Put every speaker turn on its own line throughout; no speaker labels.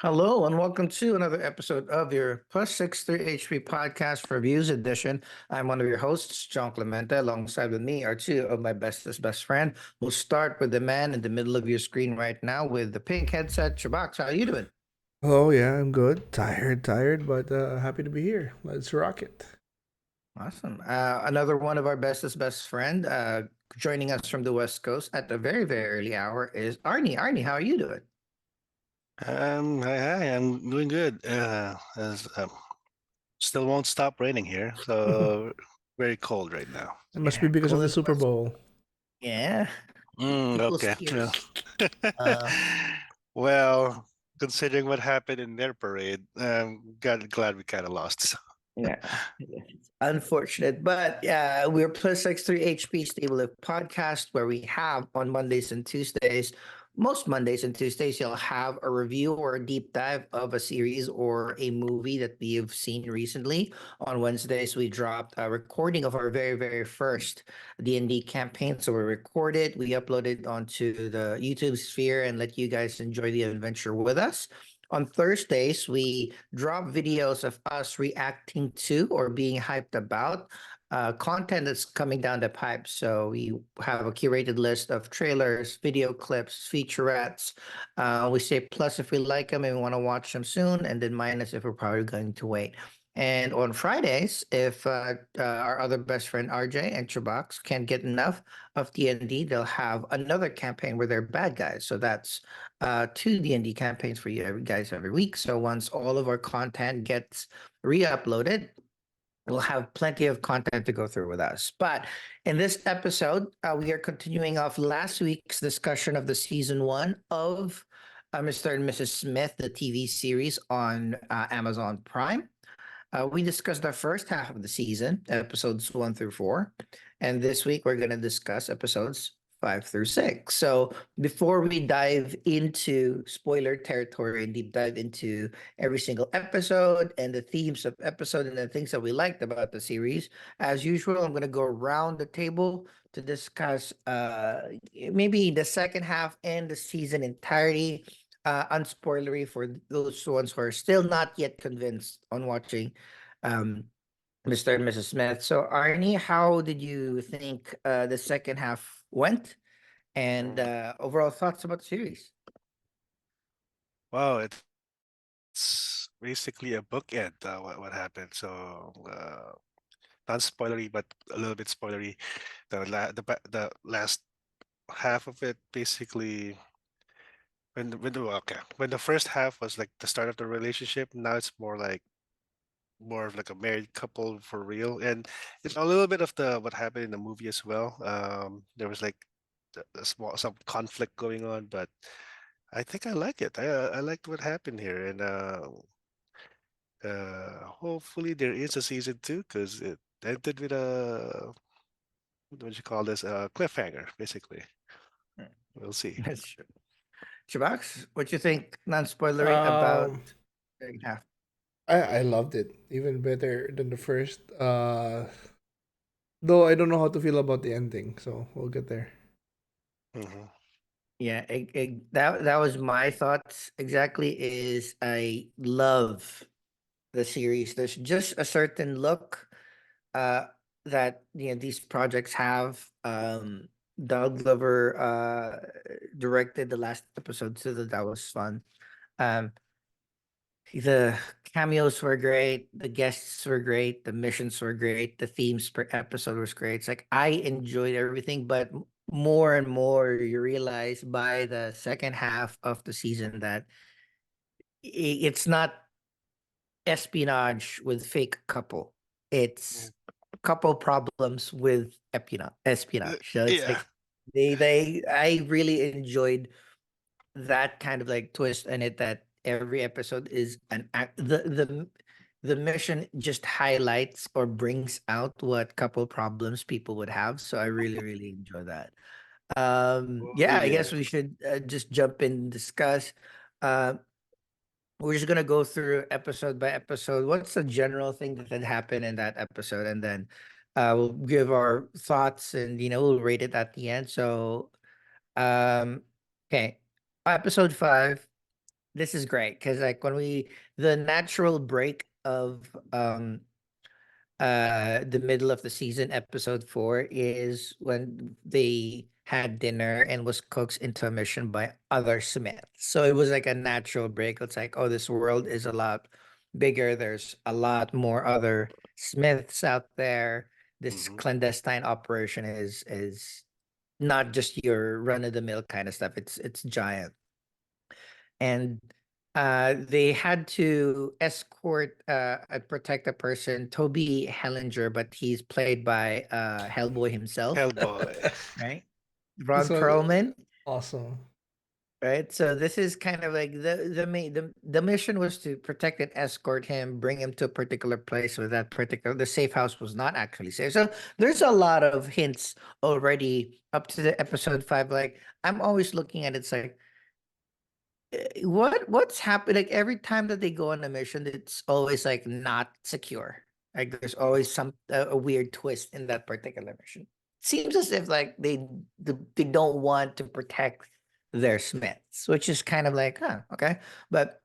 Hello and welcome to another episode of your Plus 63 HP podcast reviews edition. I'm one of your hosts, John Clemente. Alongside with me are two of my bestest best friend. We'll start with the man in the middle of your screen right now with the pink headset, CHUBAX. How are you doing?
Oh yeah, I'm good. Tired, but happy to be here. Let's rock it.
Awesome. Another one of our bestest best friend joining us from the West Coast at a very, very early hour is Arnie. Arnie, how are you doing?
Hi, I'm doing good. As Still won't stop raining here, so very cold right now.
It must be
Yeah,
because of
cold
the
as
Super
West.
Bowl.
Yeah, people's
Okay. Yeah.
tears. Uh,
Well, considering what happened in their parade, glad we kind of lost.
Yeah, it's unfortunate, but yeah, we're plus X3 HP Stable Lift podcast where we have on Mondays and Tuesdays, most Mondays and Tuesdays, you'll have a review or a deep dive of a series or a movie that we have seen recently. On Wednesdays, we dropped a recording of our very, very first D&D campaign. So we recorded, we uploaded onto the YouTube sphere and let you guys enjoy the adventure with us. On Thursdays, we drop videos of us reacting to or being hyped about content that's coming down the pipe. So we have a curated list of trailers, video clips, featurettes. We say plus if we like them and we want to watch them soon, and then minus if we're probably going to wait. And on Fridays, if our other best friend RJ and Chubax can't get enough of D&D, they'll have another campaign where they're bad guys. So that's two D&D campaigns for you guys every week. So once all of our content gets re-uploaded, we'll have plenty of content to go through with us. But in this episode, we are continuing off last week's discussion of the season one of Mr. and Mrs. Smith, the TV series on Amazon Prime. We discussed the first half of the season, episodes 1 through 4. And this week, we're going to discuss episodes 5 through 6. So before we dive into spoiler territory and deep dive into every single episode and the themes of episode and the things that we liked about the series, as usual, I'm going to go around the table to discuss maybe the second half and the season entirety, unspoilery for those ones who are still not yet convinced on watching um, Mr. and Mrs. Smith. So, Arnie, how did you think the second half went? And
Mm.
overall thoughts about the series?
Wow, it's basically a bookend. What happened? So, not spoilery, but a little bit spoilery. The last half of it basically when the first half was like the start of the relationship, now it's more of like a married couple for real, and it's a little bit of the what happened in the movie as well. There was like the small some conflict going on, but I think I like it. I liked what happened here, and hopefully there is a season two because it ended with a what you call this, a cliffhanger basically.
Mm.
We'll see.
That's true. Chubax, what you think, non-spoilery, about
Um,
second half?
I loved it even better than the first. Though I don't know how to feel about the ending, so we'll get there.
Hmm.
Yeah, that was my thoughts exactly. Is I love the series. There's just a certain look uh that these projects have. Doug Glover directed the last episode, so that was fun. Um the cameos were great, the guests were great, the missions were great, the themes per episode was great. It's like I enjoyed everything, but more and more you realize by the second half of the season that it's not espionage with fake couple. It's couple problems with espionage. So it's
Yeah.
like I really enjoyed that kind of like twist in it, that every episode is an act the mission just highlights or brings out what couple problems people would have. So I really, really enjoy that.
Oh
Yeah, I
yeah.
guess we should just jump in and discuss. Uh, we're just gonna go through episode by episode. What's the general thing that had happened in that episode, and then we'll give our thoughts, and we'll rate it at the end. So, um, okay, episode 5. this is great because like when the natural break of the middle of the season, episode 4, is when they had dinner and was coaxed into a mission by other Smiths. So it was like a natural break. It's like, oh, this world is a lot bigger. There's a lot more other Smiths out there. This
Hmm.
clandestine operation is not just your run of the mill kind of stuff. It's giant. And they had to escort and protect a person, Toby Hellinger, but he's played by Hellboy himself,
Hellboy.
right?
This
Ron
was
Perlman,
awesome.
right? So this is kind of like the mission was to protect and escort him, bring him to a particular place where that particular the safe house was not actually safe. So there's a lot of hints already up to the episode 5. Like I'm always looking at it's like what's happened like every time that they go on a mission it's always like not secure, like there's always a weird twist in that particular mission. Seems as if like they don't want to protect their Smiths, which is kind of like okay. But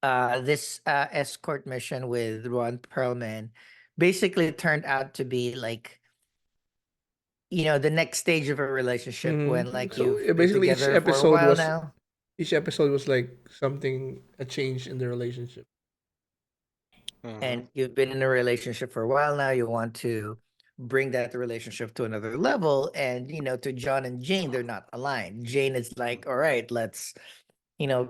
this escort mission with Ron Perlman basically turned out to be like the next stage of a relationship when like
So
you've been
basically, each
together for a
episode
while
was
now.
like something a change in the relationship.
Hmm.
And you've been in a relationship for a while now, you want to bring that relationship to another level. And to John and Jane, they're not aligned. Jane is like, all right, let's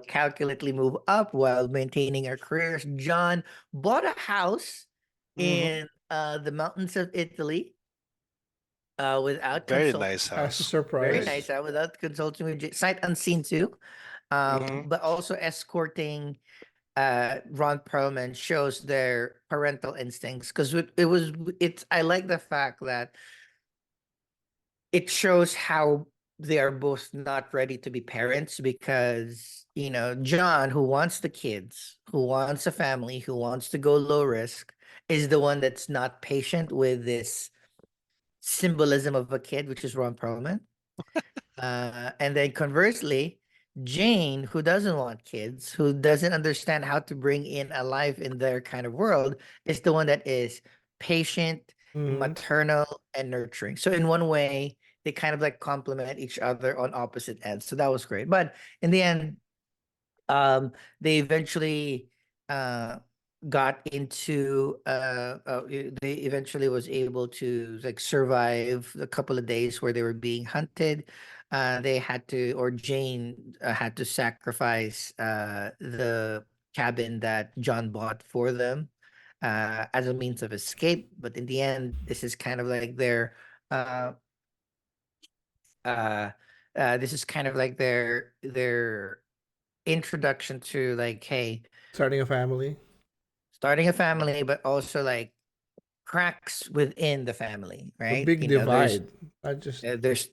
calculately move up while maintaining our careers. John bought a house
Hmm.
in the mountains of Italy without
Very
consulting.
nice
As a
house.
Very
Very
surprise.
nice,
nice.
without consulting with sight unseen too.
Hmm.
But also escorting Ron Perlman shows their parental instincts because it's I like the fact that it shows how they are both not ready to be parents because John, who wants the kids, who wants a family, who wants to go low risk, is the one that's not patient with this symbolism of a kid, which is Ron Perlman. And then conversely, Jane, who doesn't want kids, who doesn't understand how to bring in a life in their kind of world, is the one that is patient,
Mm-hmm.
maternal, and nurturing. So in one way, they kind of like complement each other on opposite ends. So that was great. But in the end, they eventually uh got into they eventually was able to like survive a couple of days where they were being hunted. They had to, or Jane had to sacrifice the cabin that John bought for them as a means of escape. But in the end, this is kind of like uh uh their introduction to like, hey,
Starting a family.
starting a family, but also like cracks within the family,
The
right?
big divide. I just
Uh, there's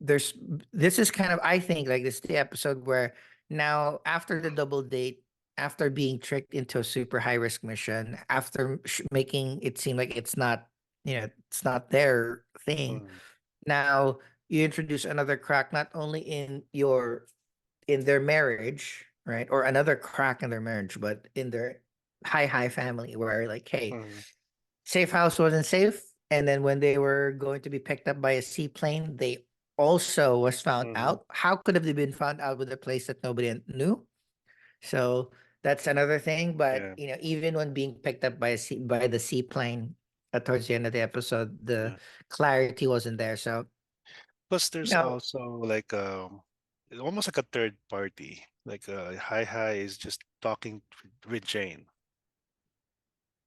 there's this is kind of, I think, like this is the episode where now after the double date, after being tricked into a super high risk mission, after making it seem like it's not their thing.
Hmm.
Now you introduce another crack, not only in their marriage, right? Or another crack in their marriage, but in their high family where like, hey,
Hmm.
safe house wasn't safe. And then when they were going to be picked up by a seaplane, they also was found
Hmm.
out. How could have they been found out with a place that nobody knew? So that's another thing. But
Yeah.
even when being picked up by the seaplane towards the end of the episode, the
Yeah.
clarity wasn't there. So
Plus,
you
there's
know,
also like almost like a third party. Like Hi Hi is just talking with Jane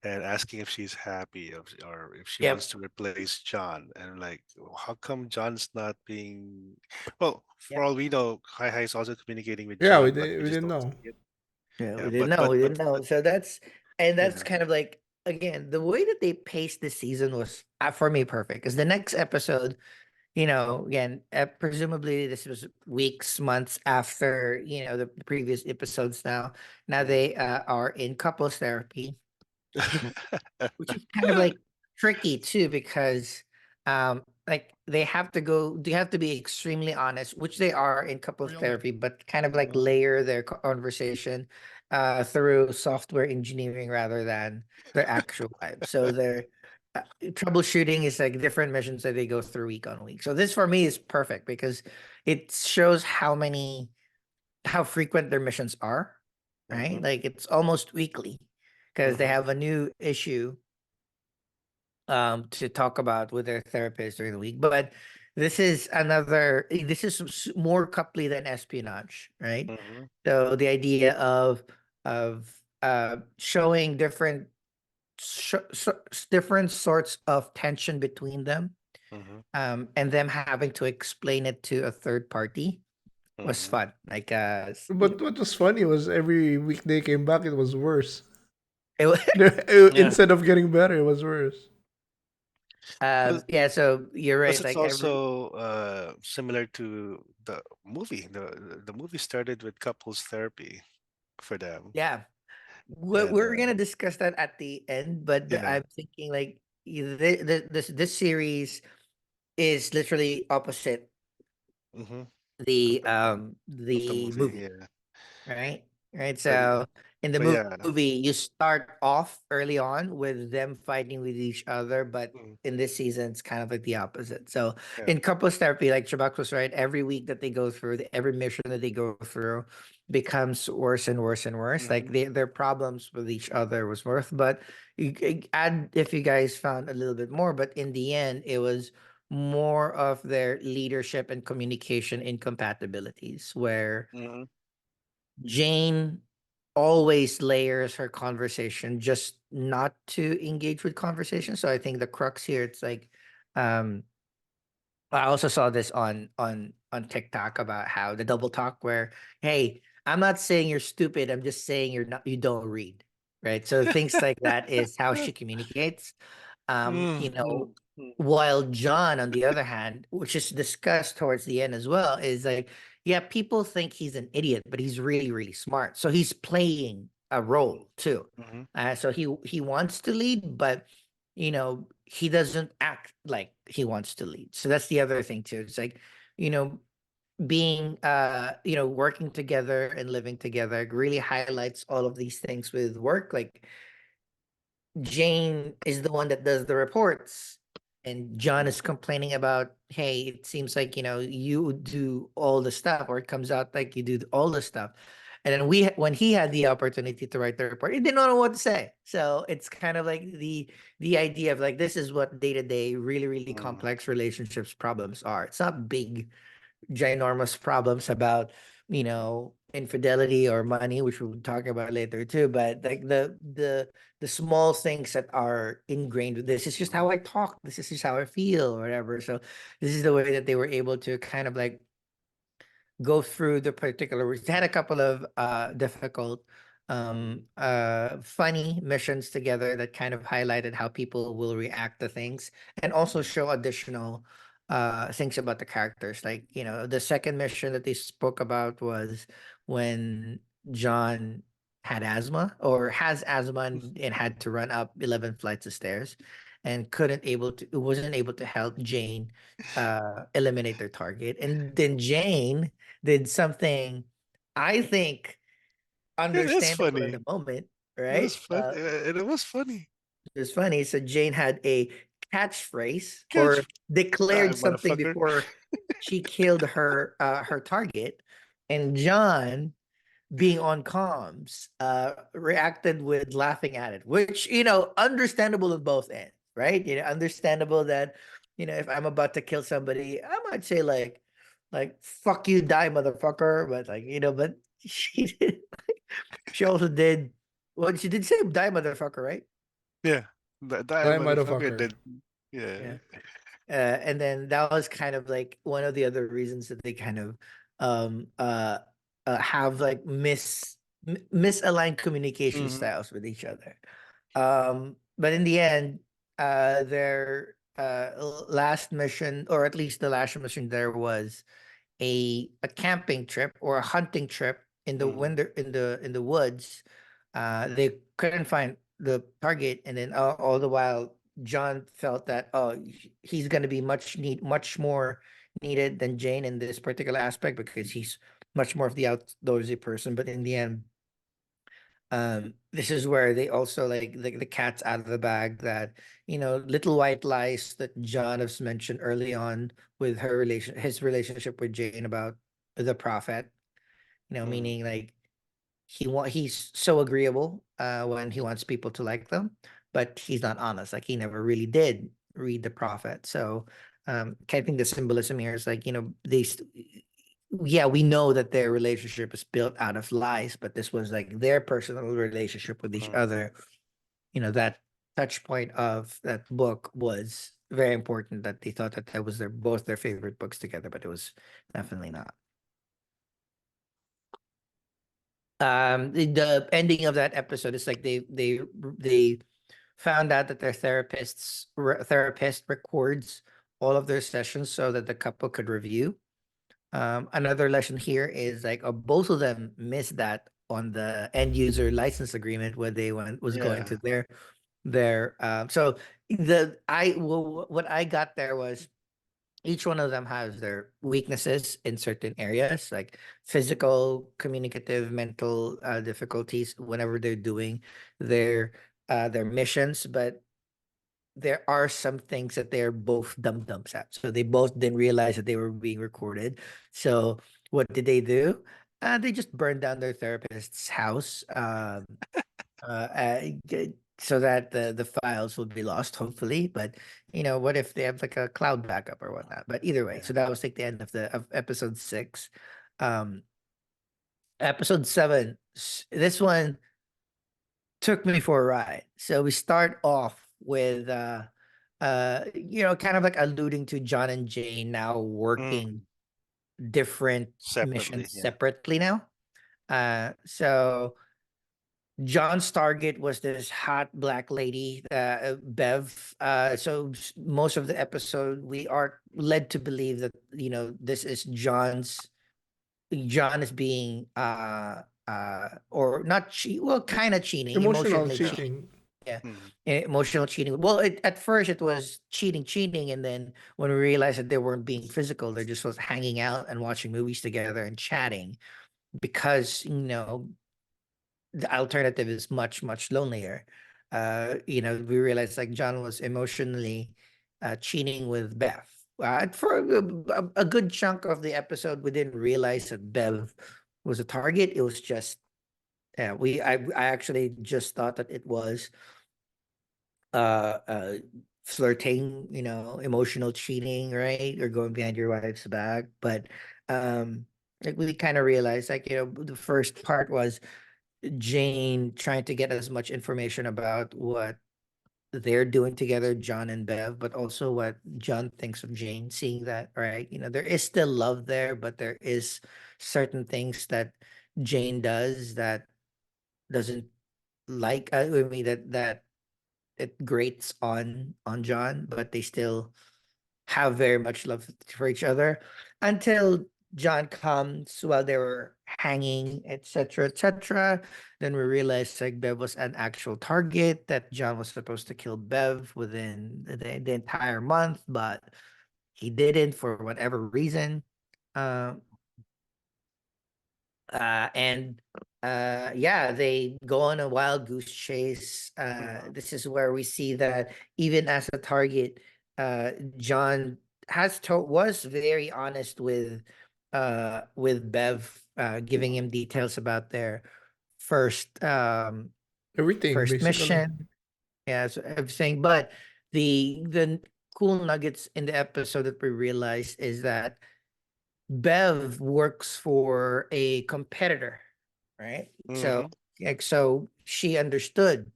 and asking if she's happy or if she wants
yep,
to replace John. And like, how come John's not being? Well, for
yep.
all we know, Hi Hi is also communicating with
yeah,
John, but we
we
just
didn't
don't
know.
see it.
Yeah,
Yeah,
we didn't know. We didn't know.
but
So that's
yeah.
kind of like, again, the way that they paced this season was for me perfect. Because the next episode, again, presumably this was weeks, months after the previous episodes. Now
Mm.
they are in couples therapy, which is kind of like tricky too because like they have to go, they have to be extremely honest, which they are in couples
Really?
therapy, but kind of like
Mhm.
layer their conversation through software engineering rather than their actual lives. So their troubleshooting is like different missions that they go through week on week. So this for me is perfect because it shows how frequent their missions are, right?
Mhm.
Like it's almost weekly because they
Mhm.
have a new issue to talk about with their therapist during the week. But this is more coupley than espionage, right?
Mhm.
So the idea of showing different sorts of tension between them,
Mhm.
and them having to explain it to a third party was
Mhm.
fun. Like
But what was funny was every week they came back, it was worse.
it, wa-
Yeah.
Instead of getting better, it was worse.
Plus,
yeah, so you're
plus
right.
it's
Like every
also similar to the movie. The movie started with couples therapy for them,
yeah,
and
we're gonna discuss that at the end, but
yeah.
I'm thinking like this series is literally opposite
Mhm. Of the
the
movie,
movie,
yeah.
right? Right.
But
So in the
but yeah.
movie, you start off early on with them fighting with each other, but
Mhm.
in this season, it's kind of like the opposite. So
Yeah.
in couples therapy, like Shabak was right, every week that they go through, every mission that they go through becomes worse and worse and worse. Like
Mhm.
their problems with each other was worse. But you could add if you guys found a little bit more, but in the end, it was more of their leadership and communication incompatibilities where
Mhm.
Jane always layers her conversation just not to engage with conversation. So I think the crux here, it's like, um, I also saw this on TikTok about how the double talk where, hey, I'm not saying you're stupid. I'm just saying you don't read, right? So things like that is how she communicates.
Mm,
You know,
mm, mm,
while John, on the other hand, which is discussed towards the end as well, is like, yeah, people think he's an idiot, but he's really, really smart. So he's playing a
mm,
role too.
mhm,
So he wants to lead, but he doesn't act like he wants to lead. So that's the other thing too. It's like, you know, being working together and living together really highlights all of these things with work. Like Jane is the one that does the reports, and John is
mhm,
complaining about, hey, it seems like you do all the stuff, or it comes out like you do all the stuff. And then when he had the opportunity to write the report, he didn't know what to say. So it's kind of like the idea of like this is what day to day really really
mm,
complex relationships problems are. It's not big ginormous problems about infidelity or money, which we'll talk about later too, but like the small things that are ingrained with this is just how
mhm,
I talk, this is just how I feel or whatever. So this is the way that they were able to kind of like go through the particular routes. They had a couple of difficult funny missions together that kind of highlighted how people will react to things and also
mm,
show additional things about the characters. Like, the second mission that they spoke about was when John had asthma or has asthma and had to run up 11 flights of stairs and wasn't able to help Jane eliminate their target. And then Jane did something I think
It is
understandable in
funny.
the moment,
It was
right?
fun. And it was funny.
It was funny. So Jane had a catchphrase
Catch
or declared something
motherfucker.
before she killed her target, and John, being on comms, reacted with laughing at it, which understandable on both ends, right? Understandable that if I'm about to kill somebody, I might say like "fuck you, die, motherfucker," but but she did. She also did. Well, she did say "die, motherfucker," right?
Yeah. That
Die,
motherfucker
motherfucker.
did. Yeah.
Yeah. And then that was kind of like one of the other reasons that they kind of um uh, have like misaligned communication
Mhm,
styles with each other. But in the end, their last mission, or at least the last mission, there was a camping trip or a hunting trip in the
mhm,
winter in the woods. They couldn't find the target, and then all the while John felt that he's going to be much more needed than Jane in this particular aspect because he's much more of the outdoorsy person. But in the end, this is where they also like the cat's out of the bag, that little white lies that John has mentioned early on with his relationship with Jane about the prophet,
Mm.
meaning like he's so agreeable when he wants people to like them, but he's not honest. Like he never really did read the prophet. So I think the symbolism here is like, yeah, we know that their relationship is built out of lies, but this was like their personal relationship with each
Mm.
other. That touch point of that book was very important, that they thought that that was both their favorite books together, but it was definitely not. The ending of that episode is like they found out that their therapist records all of their sessions so that the couple could review. Another lesson here is like both of them missed that on the end user license agreement where they was going
Yeah.
to their so what I got there was each one of them has their weaknesses in certain areas, like physical, communicative, mental difficulties whenever they're doing their missions. But there are some things that they're both dum dums at. So they both didn't realize that they were being recorded. So what did they do? They just burned down their therapist's house. So that the files will be lost, hopefully. But what if they have like a cloud backup or whatnot? But either way,
Yeah.
so that was like the end of episode 6. Um, episode 7. This one took me for a ride. So we start off with kind of like alluding to John and Jane now
Mm.
working different
Separately.
missions
Yeah.
separately now. So John's target was this hot black lady, Bev. So most of the episode, we are led to believe that this is John is being or not cheat, well, kind of cheating,
Emotional
emotionally
Yeah.
cheating.
cheating.
Yeah,
Mm.
emotional cheating. Well, at first it was cheating, and then when we realized that they weren't being physical, they're just was hanging out and watching movies together and chatting because the alternative is much much lonelier. We realized like John was emotionally cheating with Beth. For a good chunk of the episode, we didn't realize that Bev was a target. It was just I actually just thought that it was uh uh flirting, emotional cheating, right? Or going behind your wife's back. But like we kind of realized like the first part was Jane trying to get as much information about what they're doing together, John and Bev, but also what John thinks of Jane, seeing that, right? There is still love there, but there is certain things that Jane does that doesn't like, I mean, that it grates on John, but they still have very much love for each other until John comes while they were hanging, etc., etc. Then we realized like Bev was an actual target, that John was supposed to kill Bev within the entire month, but he didn't for whatever reason. Um, and yeah, they go on a wild goose chase.
Mm.
This is where we see that even as a target, John was very honest with Bev, giving him details about their first
Everything,
first
basically.
mission. Yeah, so everything. But the cool nuggets in the episode that we realize is that Bev works for a competitor, right? So,
Mm-hmm.
so she understood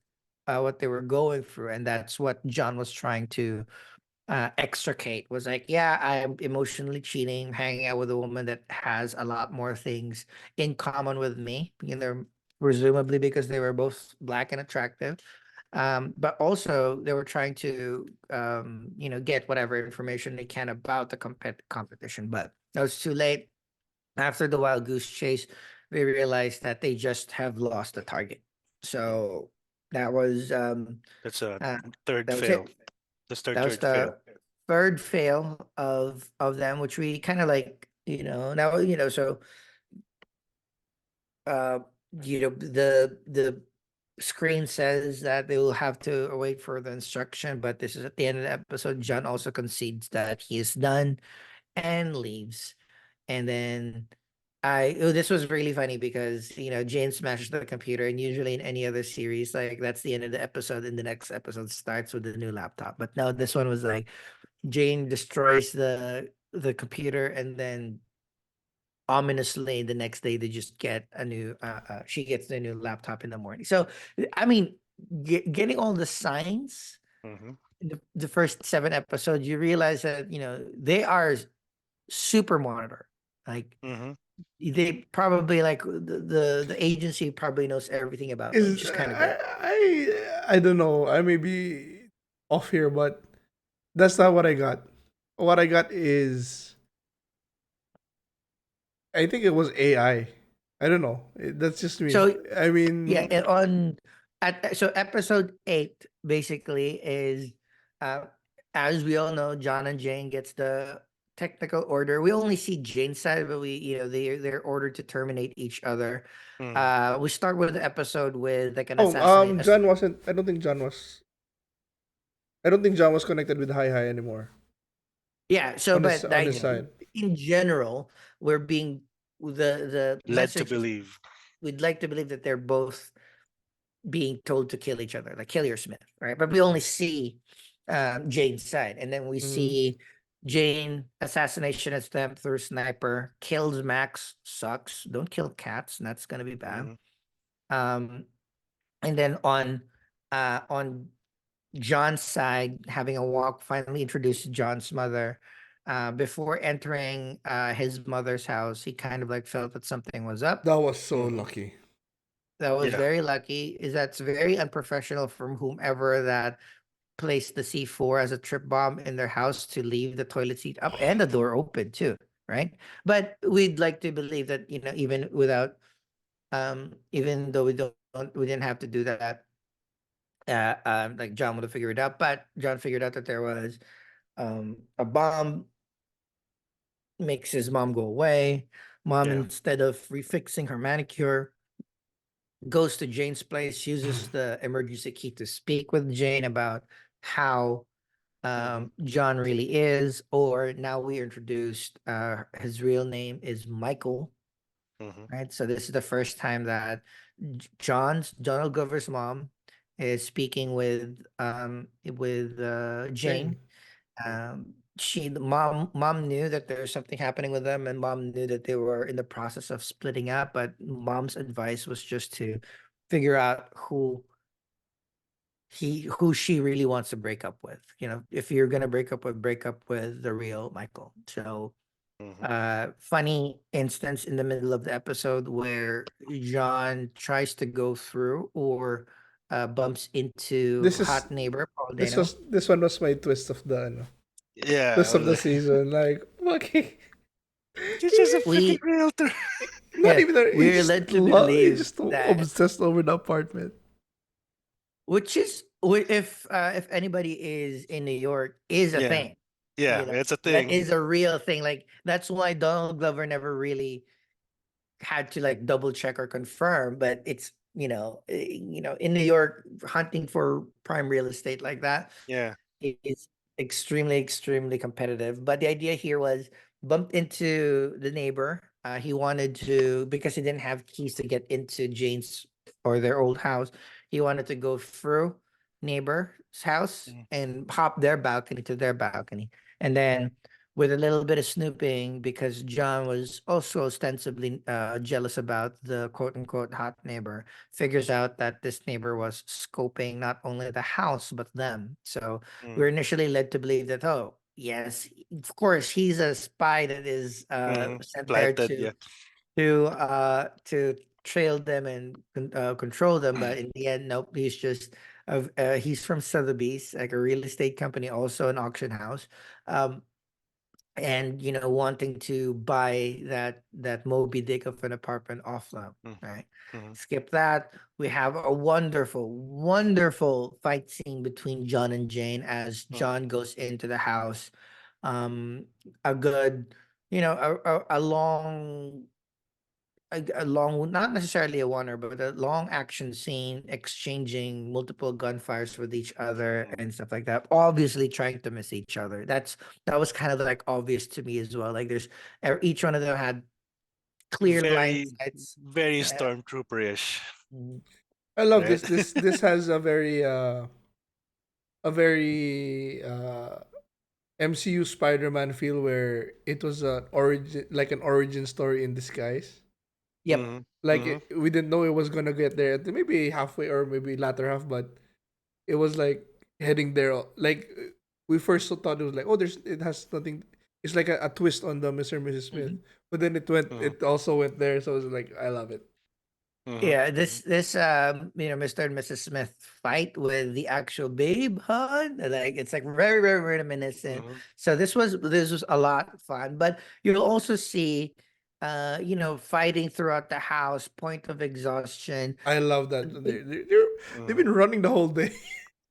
what they were going through, and that's what John was trying to extricate. Was like, yeah, I'm emotionally cheating, hanging out with a woman that has a lot more things in common with me. Presumably because they were both black and attractive. But also they were trying to get whatever information they can about the competition, but that was too late. After the wild goose chase, we realized that they just have lost the target.
Mm.
So that was
That's a
uh,
third
that was
fail.
it.
Just their
That was
third fail.
the third fail of them, which we kind of like, now, so uh the screen says that they will have to wait for the instruction, but this is at the end of the episode. John also concedes that he is done and leaves. And then this was really funny because Jane smashes the computer, and usually in any other series, like that's the end of the episode, and the next episode starts with the new laptop. But no, this one was like Jane destroys the computer, and then ominously the next day they just get a new she gets the new laptop in the morning. So I mean, getting all the signs
Mm-hmm.
in the first 7 episodes, you realize that they are super monitor. Like
Mm-hmm.
they probably like the agency probably knows everything about them,
Is
which is kind of great.
I don't know. I may be off here, but that's not what I got. What I got is I think it was AI. I don't know. That's just me.
So
I
yeah,
mean,
and so episode 8 basically is uh as we all know, John and Jane gets the technical order. We only see Jane's side, but they're ordered to terminate each other.
Mm.
We start with the episode with like an
oh,
assassinate us.
John wasn't. I don't think John was. I don't think John was connected with Hi Hi anymore
Yeah, so but
on his side.
in general, we're being the
Led to
message is
believe.
we'd like to believe that they're both being told to kill each other, like kill your Smith, right? But we only see Jane's side, and then we
Mhm.
see Jane assassination attempt through sniper, kills Max, sucks. Don't kill cats, that's gonna be bad.
Mm-hmm.
Um, and then on John's side, having a walk, finally introduced John's mother. Before entering his mother's house, he kind of like felt that something was up.
That was so
Mm-hmm.
lucky.
That was
Yeah.
very lucky. Is that's very unprofessional from whomever that placed the C4 as a trip bomb in their house to leave the toilet seat up and the door open too, right? But we'd like to believe that even without even though we didn't have to do that, like John would have figured it out. But John figured out that there was a bomb, makes his mom go away. Mom,
Yeah.
instead of refixing her manicure, goes to Jane's place, uses the emergency key to speak with Jane about how
Mm-hmm.
John really is. Or now we introduced his real name is Michael,
Mm-hmm.
right? So this is the first time that Donald Glover's mom is speaking with Jane.
Jane.
The mom knew that there was something happening with them, and mom knew that they were in the process of splitting up, but mom's advice was just to figure out who she really wants to break up with. If you're gonna break up with the real Michael. So
Mm-hmm.
funny instance in the middle of the episode where John tries to go through or bumps into
This is
hot neighbor Paul Dano.
this one was my twist of the
Yeah. I
twist of
was
the
like,
season. Like, okay,
he's just a
We
freaking realtor.
not
Yeah,
even that.
we're led to
He's
believe
just
that,
obsessed over the apartment.
which is if anybody is in New York, is a
Yeah.
thing.
Yeah. It's a
That
thing.
is a real thing. Like that's why Donald Glover never really had to like double check or confirm, but it's in New York, hunting for prime real estate like that
Yeah.
is extremely, extremely competitive. But the idea here was bumped into the neighbor. He wanted to, because he didn't have keys to get into Jane's or their old house. He wanted to go through neighbor's house
Mm.
and hop their balcony to their balcony. And then with a little bit of snooping, because John was also ostensibly jealous about the quote unquote hot neighbor, figures out that this neighbor was scoping not only the house but them. So we
Mm.
were initially led to believe that, oh yes, of course he's a spy that is
Mm-hmm.
sent there
Planted. Yeah.
to trail them and control them. But in the end, nope, he's from Sotheby's, like a real estate company, also an auction house. um and wanting to buy that Moby Dick of an apartment off them, right?
Mm-hmm.
Skip that. We have a wonderful fight scene between John and Jane as John goes into the house. A good, a long, a long, not necessarily a one, but a long action scene exchanging multiple gunfires with each other and stuff like that. Obviously trying to miss each other. That was kind of like obvious to me as well. Like there's each one of them had clear line
Very,
sights.
very
Yeah.
stormtrooper-ish,
Mhm.
I love
right?
this has a very MCU Spider-Man feel where it was an origin story in disguise.
Yep.
Like
Mm-hmm.
we didn't know it was gonna get there at maybe halfway or maybe latter half, but it was like heading there. Like we first thought it was like, oh, it has nothing. It's like a twist on the Mr. and Mrs. Smith,
Mhm.
but then it also went there. So it was like, I love it.
Mm-hmm.
Yeah, this Mr. and Mrs. Smith fight with the actual babe hun, like it's like very reminiscent.
Mm-hmm.
So this was a lot of fun, but you'll also see fighting throughout the house, point of exhaustion.
I love that they've
Mm-hmm.
been running the whole day,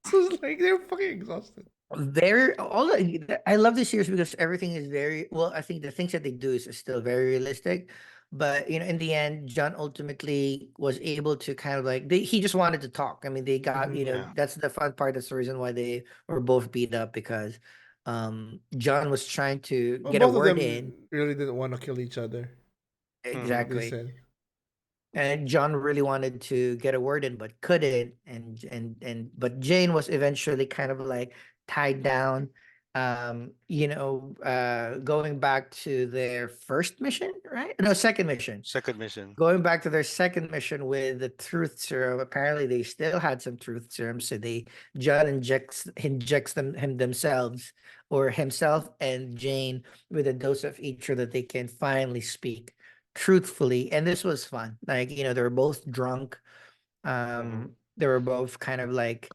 so it's like they're fucking exhausted.
Very I love this series because everything is very well. I think the things that they do is still very realistic, but in the end, John ultimately was able to kind of like he just wanted to talk. I mean, they got
Yeah.
that's the fun part. That's the reason why they were both beat up because John was trying to
Well,
get a
both of
word in.
them really didn't want to kill each other.
Mm-hmm.
They
Exactly.
said,
And John really wanted to get a word in but couldn't, but Jane was eventually kind of like tied down. Going back to their first mission, right? No, second mission.
Second mission.
Going back to their second mission with the truth serum. Apparently they still had some truth serum, so John injects him themselves, or himself and Jane, with a dose of each so that they can finally speak truthfully. And this was fun. Like, they were both drunk.
Mm-hmm.
They were both kind of like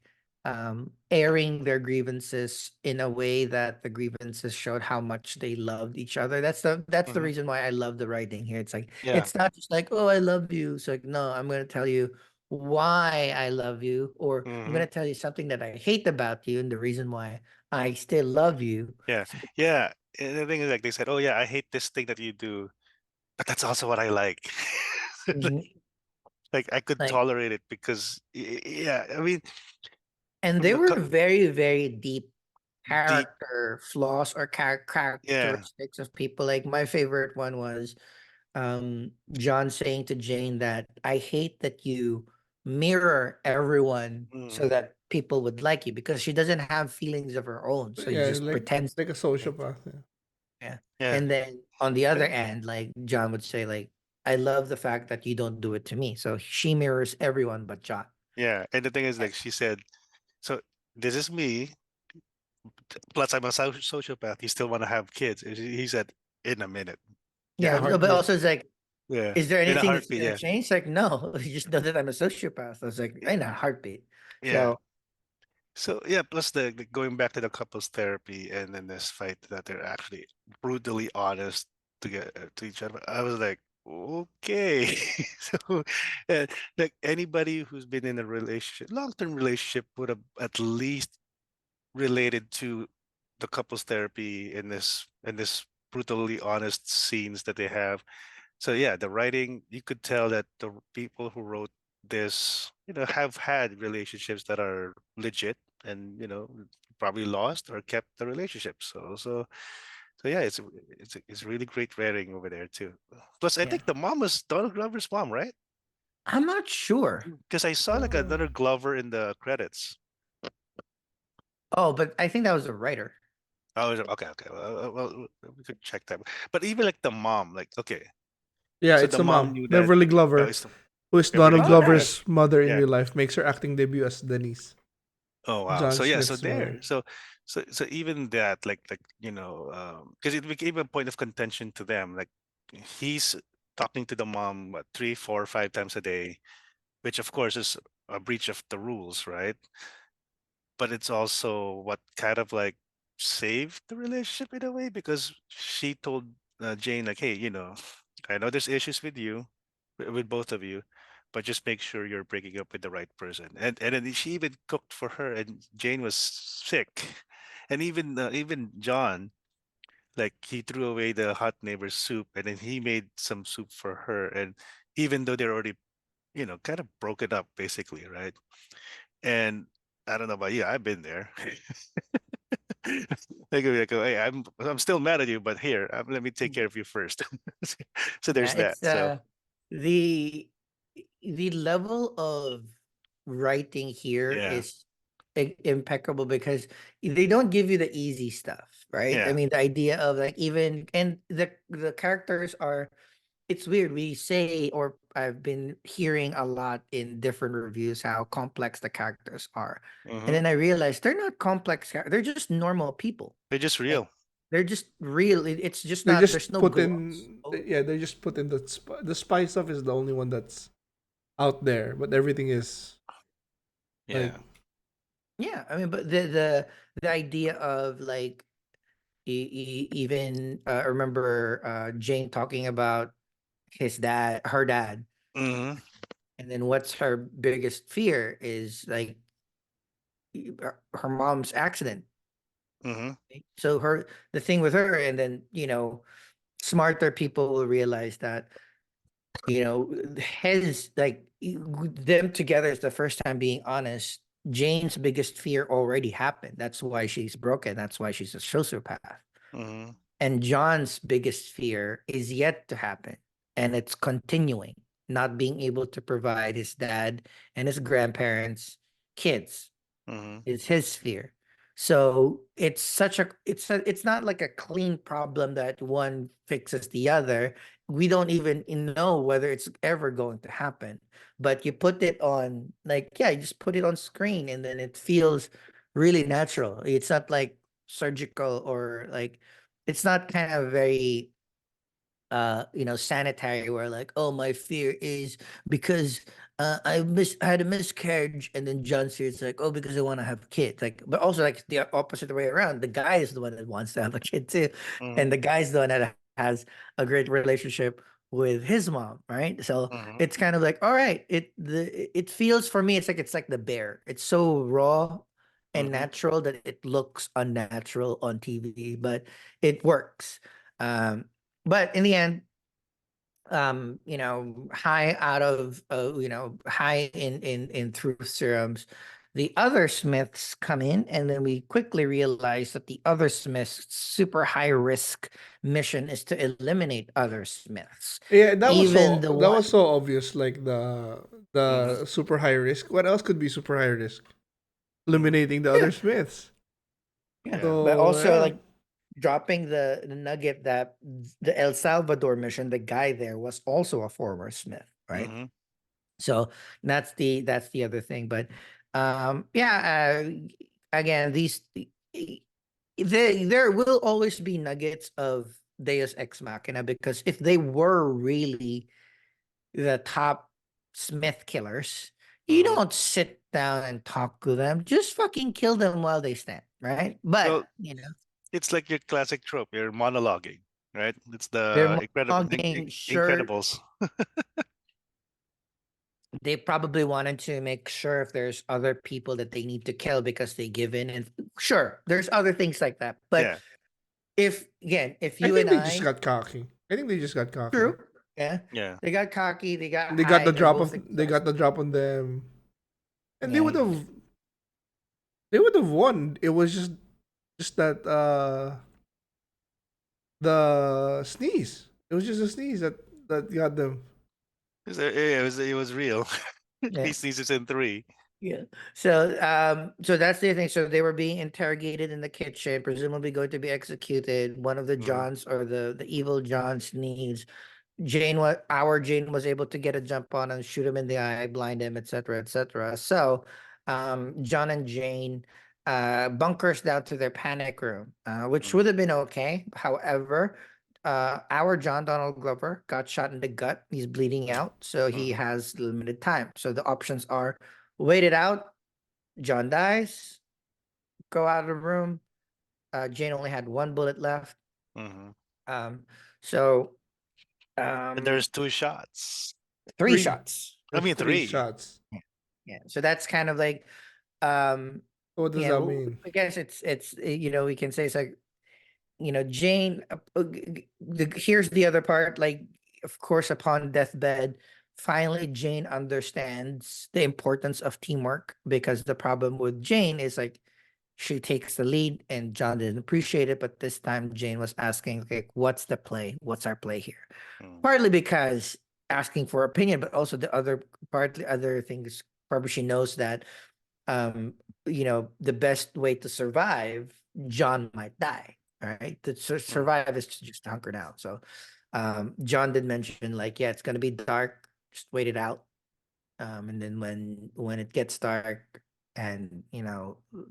airing their grievances in a way that the grievances showed how much they loved each other. That's the
Mm-hmm.
reason why I love the writing here. It's like
Yeah.
it's not just like, oh, I love you. It's like, no, I'm gonna tell you why I love you, or I'm
Mm-hmm.
gonna tell you something that I hate about you and the reason why I still love you.
Yeah. Yeah. And the thing is, like they said, oh yeah, I hate this thing that you do, but that's also what I like.
Mhm.
Like I could
Like,
tolerate it because yeah, I mean
and
from
they
the
were very deep
deep,
character flaws or
yeah.
characteristics of people. Like my favorite one was John saying to Jane that I hate that you mirror everyone so
Mm,
that people would like you, because she doesn't have feelings of her own. So he
yeah,
just pretends
like a
things.
sociopath. Yeah.
Yeah.
yeah.
And then on the other
And
end, like John would say, like, I love the fact that you don't do it to me. So she mirrors everyone but John.
yeah, and the thing is, like she said, so this is me. Plus, I'm a sociopath. You still want to have kids? And he said, in a minute.
In a
Yeah.
Yeah,
But
heartbeat.
also it's like,
yeah,
is there
in a
anything that's
heartbeat.
gonna
Yeah,
change? Like, no, you just know that I'm a sociopath. I was like, in a heartbeat.
yeah.
So
So yeah, plus the going back to the couples therapy and then this fight that they're actually brutally honest to get to each other. I was like, okay. So uh, like anybody who's been in a relationship, long-term relationship would have at least related to the couples therapy in this brutally honest scenes that they have. So yeah, the writing, you could tell that the people who wrote this, have had relationships that are legit and, probably lost or kept the relationship. So yeah, it's really great writing over there too. Plus, I
yeah,
think the mom was Donald Glover's mom, right?
I'm not sure.
Because I saw like another Glover in the credits.
Oh, but I think that was a writer.
Oh, okay, okay. Well, we could check that. But even like the mom, like okay,
Yeah,
so
it's
the
the
mom
mom,
knew that.
Beverly
Oh,
Glover,
it's the
who is
Beverly
Donald
Oh,
Glover. Yeah,
Glover's
nice.
mother in
yeah.
real life, makes her acting debut as Denise,
Oh wow.
John
So yeah, so
Smith's mother.
there. So even that, like because it became a point of contention to them. Like he's talking to the mom what 3, 4, 5 times a day, which of course is a breach of the rules, right? But it's also what kind of like saved the relationship in a way because she told Jane like, hey, I know there's issues with you, with both of you, but just make sure you're breaking up with the right person. And then she even cooked for her, and Jane was sick, and even John, like he threw away the hot neighbor's soup, and then he made some soup for her, and even though they're already kind of broken up basically, right? And I don't know about you, I've been there. They could be like, oh, hey, I'm still mad at you, but here, let me take care of you first. So
Yeah,
there's that.
it's
So
the the level of writing here
yeah,
is impeccable because they don't give you the easy stuff, right? I
yeah,
mean, the idea of like even and the characters are it's weird. We say or I've been hearing a lot in different reviews how complex the characters are. And
hmm
then I realized they're not complex, they're just normal people.
they're just
Like
real.
they're just real. It's just
They
not there's
just
no
put
gloss.
in,
Oh,
yeah, they just put in the spy stuff is the only one that's out there, but everything is like,
Yeah.
yeah, I mean, but the idea of like even I remember Jane talking about her dad,
hmm
and then what's her biggest fear is like her mom's accident.
hmm
Right? So the thing with her, and then smarter people will realize that his like them together is the first time being honest. Jane's biggest fear already happened. That's why she's broken. That's why she's a sociopath.
hmm
And John's biggest fear is yet to happen. And it's continuing, not being able to provide his dad and his grandparents kids
hmm
is his fear. So it's not like a clean problem that one fixes the other. We don't even know whether it's ever going to happen. But you put it on like, yeah, you just put it on screen and then it feels really natural. It's not like surgical or like it's not kind of very sanitary where like, oh, my fear is because I had a miscarriage, and then John Cere's like, oh, because I want to have kids. Like, but also like the opposite way around. The guy is the one that wants to have a kid too. And
hmm
the guy's the one that has a great relationship with his mom, right? So
hmm
it's kind of like, all right, it feels for me, it's like the bear. It's so raw and
hmm
natural that it looks unnatural on TV, but it works. But in the end, high out of high in truth serums, the other Smiths come in, and then we quickly realize that the other Smiths super high risk mission is to eliminate other Smiths.
yeah,
Even the
that
one
was so obvious, like
hmm
the super high risk. What else could be super high risk?
hmm
Eliminating the
yeah,
other Smiths.
yeah.
Yeah.
But
So
also
yeah.
like dropping the nugget that the El Salvador mission, the guy there was also a former Smith, right?
hmm
So that's the other thing. But yeah, again, there will always be nuggets of Deus Ex Machina because if they were really the top Smith killers, you
hmm
don't sit down and talk to them. Just fucking kill them while they stand, right? But
Well, it's like your classic trope. You're monologuing, right? It's
they're
the
monologuing. Sure,
Incredibles.
they probably wanted to make sure if there's other people that they need to kill because they give in, and sure, there's other things like that. But
Yeah.
if
I
you
think
and
they just
I,
got cocky. I think they just got cocky.
true, yeah,
Yeah.
they got cocky, they got
They got
high,
the
they're
drop
both
of they got
exhausted.
the drop on them, and
Yeah,
they would have won. It was just that the sneeze. It was just a sneeze that got them.
It was real.
yeah.
He sneezes in three.
Yeah. So that's the thing. So they were being interrogated in the kitchen, presumably going to be executed. One of the
hmm
Johns or the evil Johns needs Jane was able to get a jump on and shoot him in the eye, blind him, etc., etc. So John and Jane bunkers down to their panic room, which would have been okay. However, our John Donald Glover got shot in the gut. He's bleeding out, so he
hmm
has limited time. So the options are wait it out, John dies, go out of the room, Jane only had one bullet left.
Mhm.
Um, so
And there's 2 shots.
three
Three.
shots.
I
There's
mean,
three
3.
shots.
Yeah. So that's kind of like, um,
What does that mean?
I guess it's we can say it's like, Jane. Here's the other part. Like, of course, upon deathbed, finally Jane understands the importance of teamwork, because the problem with Jane is like she takes the lead and John didn't appreciate it, but this time Jane was asking, like, what's the play? What's our play here?
Mm.
Partly because asking for opinion, but also the other things, probably she knows that the best way to survive, John might die. Right. To survive is to just hunker down. So John did mention, like, yeah, it's gonna be dark, just wait it out. And then when it gets dark and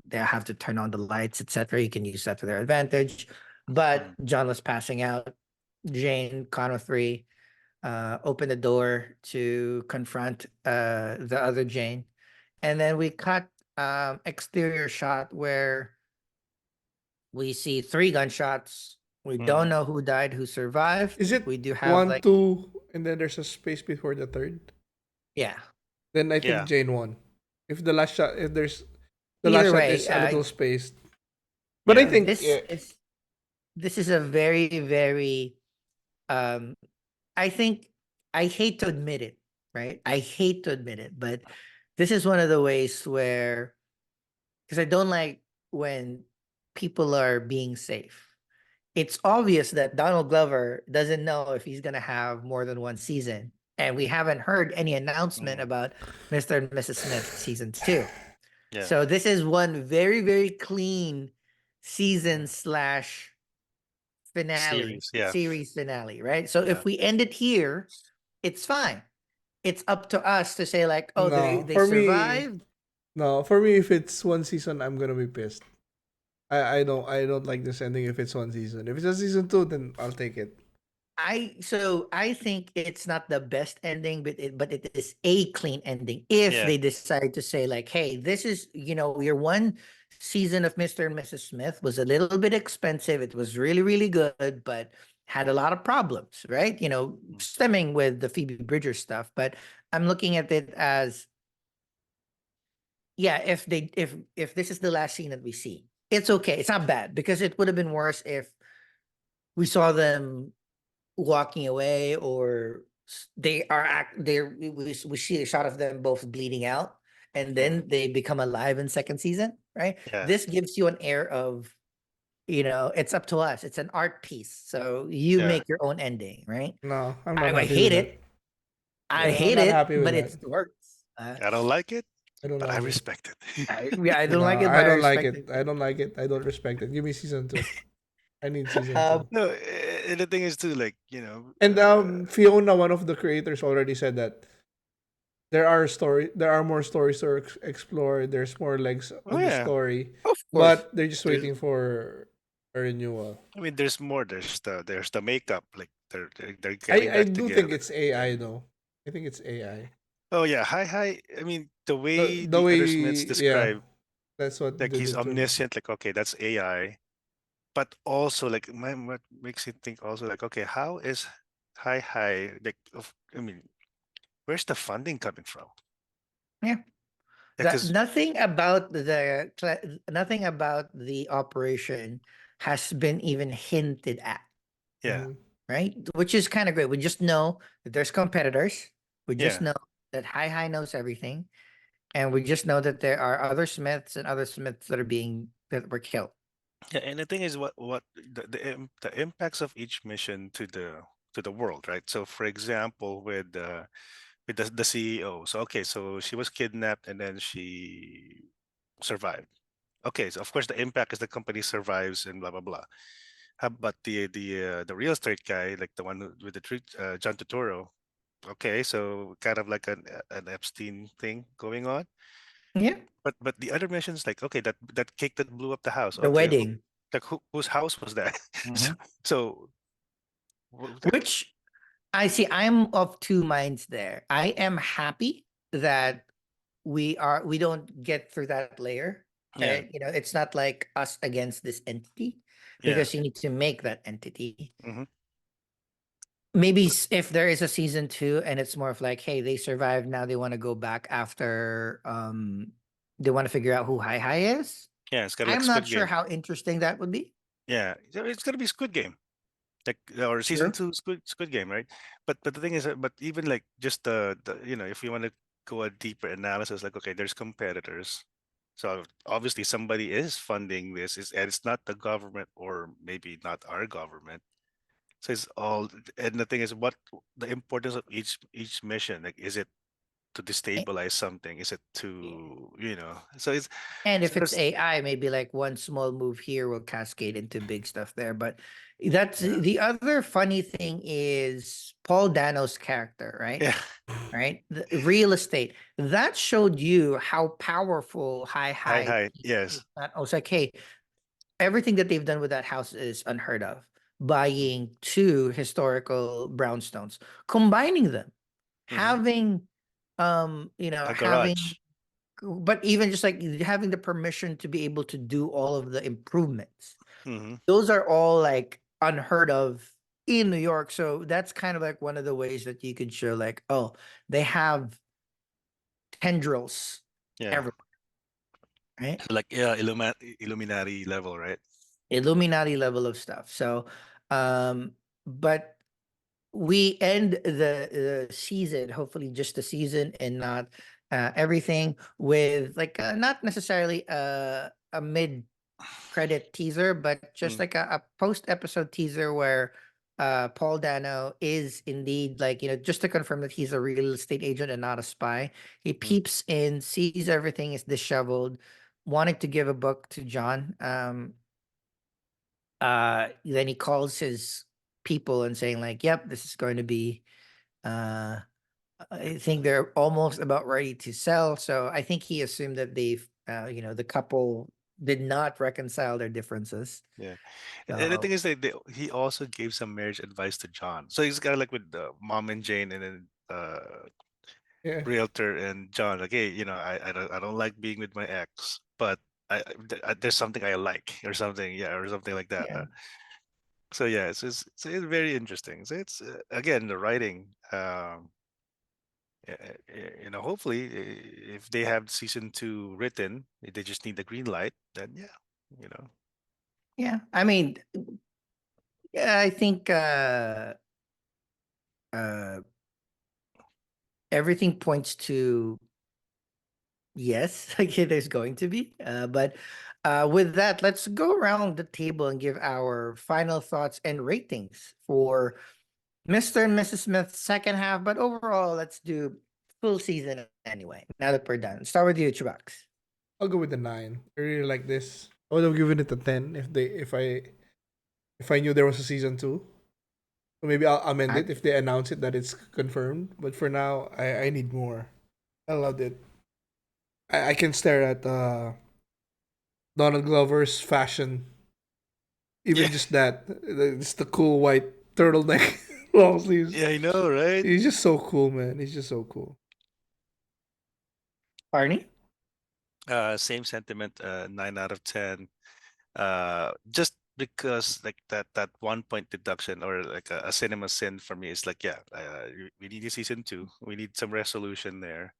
they have to turn on the lights, etc., you can use that to their advantage. But
Mm.
John was passing out. Jane, count of three, opened the door to confront the other Jane. And then we cut exterior shot where we see three gunshots. We don't
Mhm.
know who died, who survived.
Is it
We do have,
one,
like,
two, and then there's a space before the third?
yeah.
Then I think
Yeah.
Jane won. If there's the last
Either
shot
way,
is a little spaced. But I
Yeah.
think
this is a very, very I think, I hate to admit it, right? I hate to admit it, but this is one of the ways where, because I don't like when people are being safe. It's obvious that Donald Glover doesn't know if he's gonna have more than one season, and we haven't heard any announcement
Mm.
about Mr. and Mrs. Smith season 2.
Yeah.
So this is one very, very clean season
Yeah.
slash finale,
Series. Yeah.
series finale, right? So
Yeah.
if we end it here, it's fine. It's up to us to say, like, oh, they
no,
they
for me,
survived.
no, for me, if it's one season, I'm gonna be pissed. I don't like this ending if it's one season. If it's a season 2, then I'll take it.
I think it's not the best ending, but it is a clean ending if
Yeah.
they decide to say, like, hey, this is, your one season of Mr. and Mrs. Smith was a little bit expensive. It was really, really good, but had a lot of problems, right?
Mm.
Stemming with the Phoebe Bridgers stuff. But I'm looking at it as, yeah, if this is the last scene that we see, it's okay. It's not bad, because it would have been worse if we saw them walking away, or we see a shot of them both bleeding out, and then
Mhm.
they become alive in second season, right?
Yeah.
This gives you an air of, it's up to us. It's an art piece, so you
Yeah.
make your own ending, right?
No, I'm not
I
happy with
hate
that.
it. I
Yeah.
I'm
hate
not
it,
happy with
but
that.
it works.
I don't like it,
I don't
but I
like it.
respect it.
I don't
No,
like it,
I
but I
don't like
respect
it.
it.
I don't like it. I don't respect it. Give me season 2. I need season
Um,
2.
No, and the thing is too, like,
And Fiona, one of the creators, already said that there are more stories to explore. There's more legs
oh
on the
yeah,
story,
of course.
but they're just
there's.
waiting for a renewal.
I mean, there's more. There's the makeup. Like they're getting
I
back
do think
together.
it's
Yeah.
AI though. I think it's AI.
Oh yeah. Hi hi. I mean, the way
The
the
way,
other Smiths
yeah,
describe,
that's what
like
did
he's
it for me.
omniscient. Like okay, that's AI. But also like what makes you think also like okay, how is hi hi like I mean, where's the funding coming from?
Yeah. That
Because
nothing about the operation has been even hinted at,
yeah,
Hmm.
right? Which is kind of great. We just know that there's competitors. We just
yeah,
know that Hi knows everything, and we just know that there are other Smiths and other Smiths that were killed.
yeah. And the thing is, what the impacts of each mission to the world, right? So for example, with the CEO. So okay, so she was kidnapped and then she survived. Okay, so of course the impact is the company survives and blah blah blah. How about the real estate guy, like the one with the treat, John Turturro? Okay, so kind of like an Epstein thing going on.
Yeah,
But the other missions, like okay, that cake that blew up the house.
the
Okay,
wedding,
like whose house was that? so,
Mhm.
so like
which I see. I'm of two minds there. I am happy that we don't get through that layer.
Yeah.
It's not like us against this entity
Yeah.
because you need to make that entity.
Hmm.
Maybe if there is a season two and it's more of like, hey, they survived, now they want to go back after they want to figure out who Hi is.
Yeah. It's kind of like
I'm not
Squid
sure
Game.
how interesting that would be.
Yeah. So it's gonna be Squid Game, like or season
True.
two Squid Game, right? But the thing is, but even like just the if you want to go a deeper analysis, like okay, there's competitors. So obviously somebody is funding this, and it's not the government or maybe not our government. So it's all, and the thing is, what the importance of each mission? Like, is it to
A-
destabilize something? Is it to So it's
And
so
if it's
there's
AI, maybe like one small move here will cascade into big stuff there. But that's
yeah
the other funny thing is Paul Dano's character, right?
yeah
Right? The real estate. That showed you how powerful
hi
high
hi
is.
yes
I was like, hey, everything that they've done with that house is unheard of. Buying two historical brownstones, combining them,
hmm
having
a
having
garage.
but even just like having the permission to be able to do all of the improvements,
Hmm.
those are all like unheard of in New York. So that's kind of like one of the ways that you could show like, oh, they have tendrils
Yeah.
everywhere, right?
So like yeah, Illuminati level, right?
Illuminati level of stuff. So but we end the season, hopefully just the season and not everything, with like not necessarily a mid credit teaser, but just
Mm,
like a post episode teaser where Paul Dano is indeed, like, just to confirm that he's a real estate agent and not a spy. He
mm,
peeps in, sees everything is disheveled, wanting to give a book to John. Then he calls his people and saying like, "Yep, this is going to be." Uh, I think they're almost about ready to sell. So I think he assumed that the couple did not reconcile their differences.
yeah. And the thing
So
is that he also gave some marriage advice to John. So he's kind of like with the mom and Jane, and then
Yeah.
realtor and John. Like, hey, I don't like being with my ex, but there's something I like, or something, yeah, or something like that.
yeah,
So yeah, it's very interesting. So it's again the writing. Hopefully, if they have season two written, they just need the green light. Then yeah, you know,
yeah. I mean, yeah, I think uh, everything points to yes, like there's going to be. But with that, let's go around the table and give our final thoughts and ratings for Mr. and Mrs. Smith's second half. But overall, let's do full season anyway. Now that we're done, start with you, Chubax.
I'll go with the 9. I really like this. I would have given it a 10 if I knew there was a season 2. So maybe I'll amend
I,
it if they announce it that it's confirmed. But for now, I need more. I loved it. I can stare at Donald Glover's fashion.
yeah,
Even just that. Just the cool white turtleneck, long sleeves.
yeah, I know, right?
He's just so cool, man. He's just so cool.
Barney.
Same sentiment. 9 out of 10. Just because like that 1 point deduction, or like a cinema sin for me, is like, yeah, we need a season two. We need some resolution there.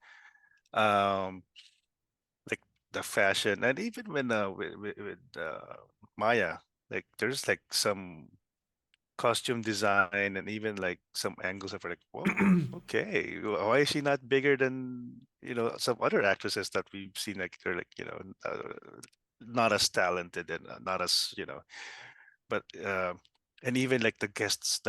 Um, like the fashion, and even when with Maya, like there's like some costume design, and even like some angles of like, whoa, okay, why is she not bigger than some other actresses that we've seen, like they're like not as talented, and not as but and even like the guest,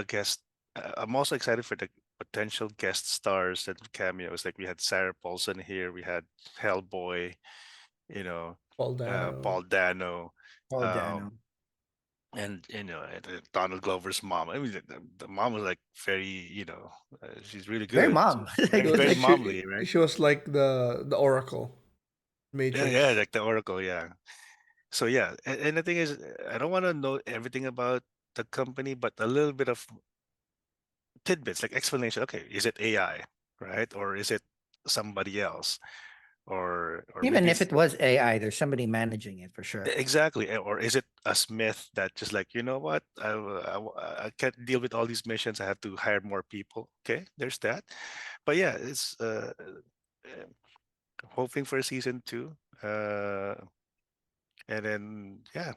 I'm also excited for the potential guest stars and cameos. Like we had Sarah Paulson here, we had Hellboy, you know
Paul Dano.
Paul Dano,
Paul Dano.
um and Donald Glover's mom. I mean, the mom was like very, she's really
Very
good. So
mom.
She
very,
Like,
was,
very
like
momly, right?
she was like the Oracle
Yeah, yeah,
Matrix.
like the Oracle, yeah. So yeah, and the thing is, I don't want to know everything about the company, but a little bit of tidbits, like explanation. Okay, is it AI, right, or is it somebody else? or
Even
maybe
if
it's
it was AI, there's somebody managing it for sure.
exactly, or is it a Smith that just like, you know what, I can't deal with all these missions, I have to hire more people. Okay, there's that. But yeah, it's hoping for season two. And then yeah,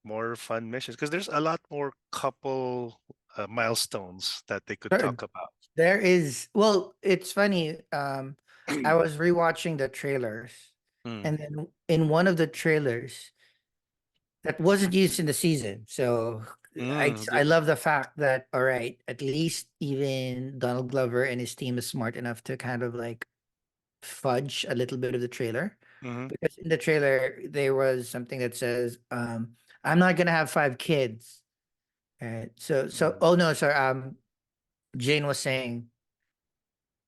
more fun missions because there's a lot more couple milestones that they could
There
talk about.
there is, well, it's funny. I was rewatching the trailers,
Mm,
and then in one of the trailers that wasn't used in the season. So I
the-
love the fact that, all right, at least even Donald Glover and his team is smart enough to kind of like fudge a little bit of the trailer.
mhm,
Because in the trailer there was something that says, I'm not gonna have 5 kids. Right. So
mm.
oh no, sorry. Jane was saying,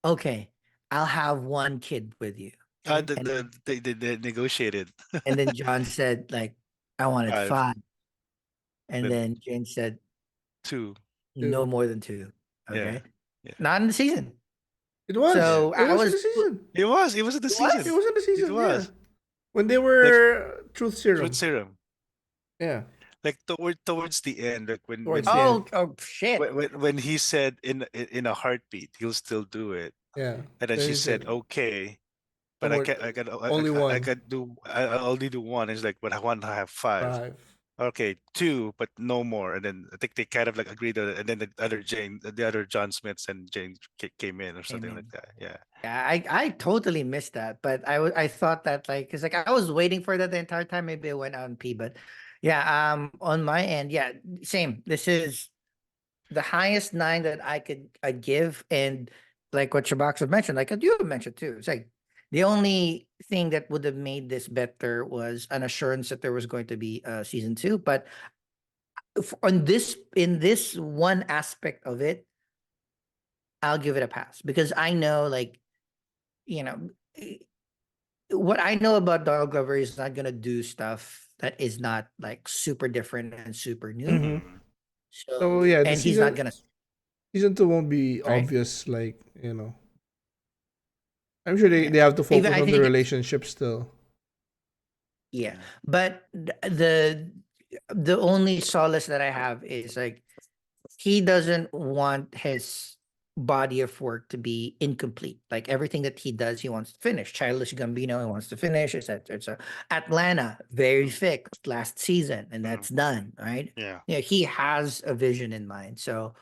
okay, I'll have 1 kid with you. And
They negotiated
then John said, like, I wanted
five,
5. And
then
then Jane said,
two.
no
Two.
more than 2.
Yeah,
Okay.
yeah,
Not in the season.
It was.
yeah.
So
It
I
was in
was
the season.
It was in the
it
It
season.
was?
was in the
It
season. Yeah.
was
When they
like
were truth
truth
serum.
serum.
Yeah.
Like towards the end, like
Towards the end.
Oh shit.
when he said in a heartbeat he'll still do it,
Yeah.
and then
Then
she
he
said
said,
okay,
"No
but I
more.
can I can
Only
I
one.
can do I only do one. It's like, but I want to have five.
5."
Okay, two, but no more. And then I think they kind of like agreed on it. And then the other John Smiths and Jane came in or
Came
something like
in.
that. Yeah.
Yeah, I totally missed that, but I thought that, like, because like I was waiting for that the entire time. Maybe I went out and pee, but yeah, on my end, yeah, same. This is the highest 9 that I'd give, and like what Shabaks have mentioned, like you have mentioned too. It's like the only thing that would have made this better was an assurance that there was going to be season 2. But on this, in this one aspect of it, I'll give it a pass because I know, like, you know, what I know about Donald Glover is not gonna do stuff that is not like super different and super new.
Mm-hmm.
Mm.
So
So,
yeah, the
and he's not
season
gonna,
season 2 won't be
right?
obvious. Like I'm sure
Yeah.
they have to
Even
focus
I
on the
think it's,
relationship still.
yeah.
Mm.
But the only solace that I have is like he doesn't want his body of work to be incomplete. Like everything that he does, he wants to finish. Childish Gambino, he wants to finish, etc. etc. Atlanta, very
Mm.
fixed last season, and
Mm.
that's done, right?
Yeah.
Yeah, he has a vision in mind. So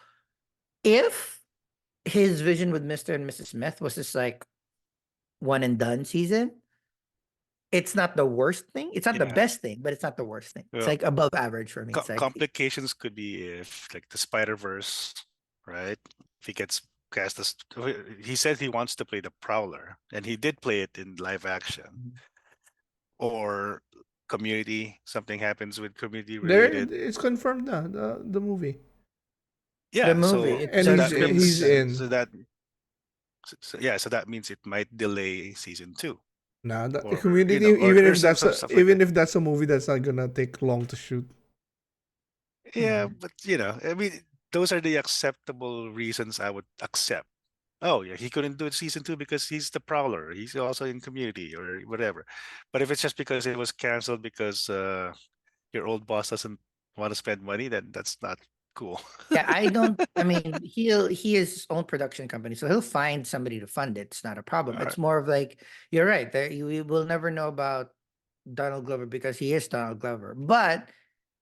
if his vision with Mr. and Mrs. Smith was just like one and done season, it's not the worst thing. It's not the
Yeah.
best thing, but it's not the worst thing. It's
Well,
like above average for me. It's like,
complications could be if like the Spider Verse, right? If he gets cast as he said he wants to play the Prowler, and he did play it in live action. Or Community, something happens with Community
There,
related.
it's confirmed na the movie,
the
Yeah,
movie,
so
it's
and
so
the
that
script is
he's
means
done.
in.
so that means it might delay season two,
Nah, the
or
community, even
or
if
some
that's
some
a
stuff like
even
that.
if that's a movie that's not gonna take long to shoot.
Yeah,
Mhm.
but I mean, those are the acceptable reasons I would accept. Oh yeah, he couldn't do it season two because he's the Prowler. He's also in Community or whatever. But if it's just because it was canceled because your old boss doesn't want to spend money, then that's not cool.
Yeah, I don't. I mean, he is his own production company, so he'll find somebody to fund it. It's not a problem.
All
It's
right.
more of like you're right. There, we will never know about Donald Glover because he is Donald Glover. But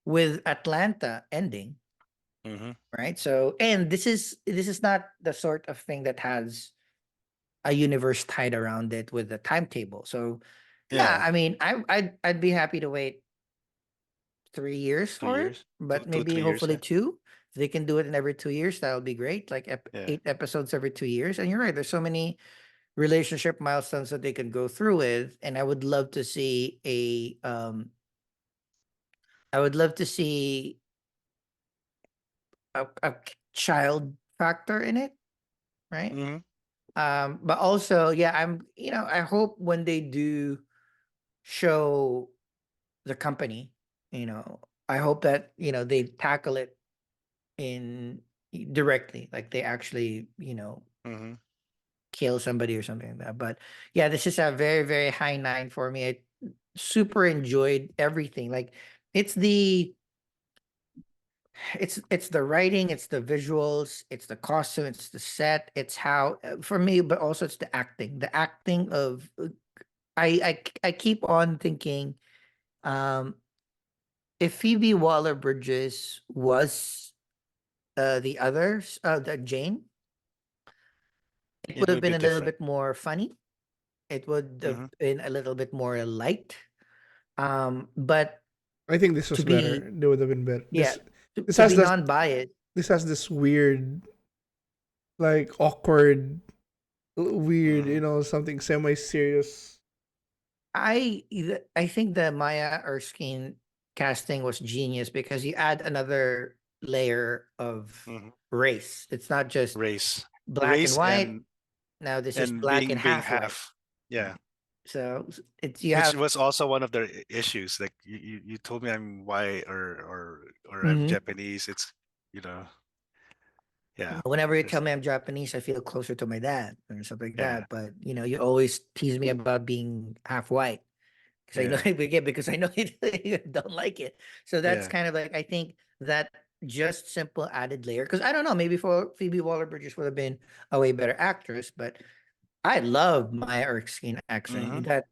with Atlanta ending,
Mm-hmm.
right? So, and this is not the sort of thing that has a universe tied around it with a timetable. So, yeah,
Yeah,
I mean, I'd be happy to wait 3 years
two
for it,
years,
but
two,
maybe
3 years.
hopefully 2. If they can do it in every 2 years, that would be great. Like
Yeah.
8 episodes every 2 years. And you're right, there's so many relationship milestones that they can go through with. And I would love to see I would love to see a child factor in it, right?
Mm-hmm.
But also, yeah, I hope when they do show the company, you know, I hope that, they tackle it in directly, like they actually,
Mm-hmm.
kill somebody or something like that. But yeah, this is a very, very high 9 for me. I super enjoyed everything. Like it's the it's the writing, it's the visuals, it's the costume, it's the set, it's how for me, but also it's the acting. The acting of I keep on thinking, um, if Phoebe Waller Bridges was the others, the Jane, it would
It
have
would
been
be
a little
different.
bit more funny. It would have
Hmm.
been a little bit more light. But
I think this
to
was
be
better. They would have been better.
yeah,
This
to
has
be
this
non-biased,
this has this weird, like awkward, weird,
Hmm.
something semi serious.
I think the Maya Erskine casting was genius because you add another layer of
Hmm.
race. It's not just
Race,
black and
race,
white. Now this is
and
black and
being
half white.
half. Yeah,
So it's you
which
have
was also one of their issues. Like you told me I'm white or I'm
Mhm.
Japanese. It's you know yeah.
Whenever you tell
There's
me I'm Japanese, I feel closer to my dad or something like
yeah
that. But you always tease me about being half white because I know
yeah
because I know you don't like it. So that's
yeah.
kind of like I think that just simple added layer because I don't know maybe for Phoebe Waller Bridges would have been a way better actress, but I love Maya Erskine
Hmm.
accent. That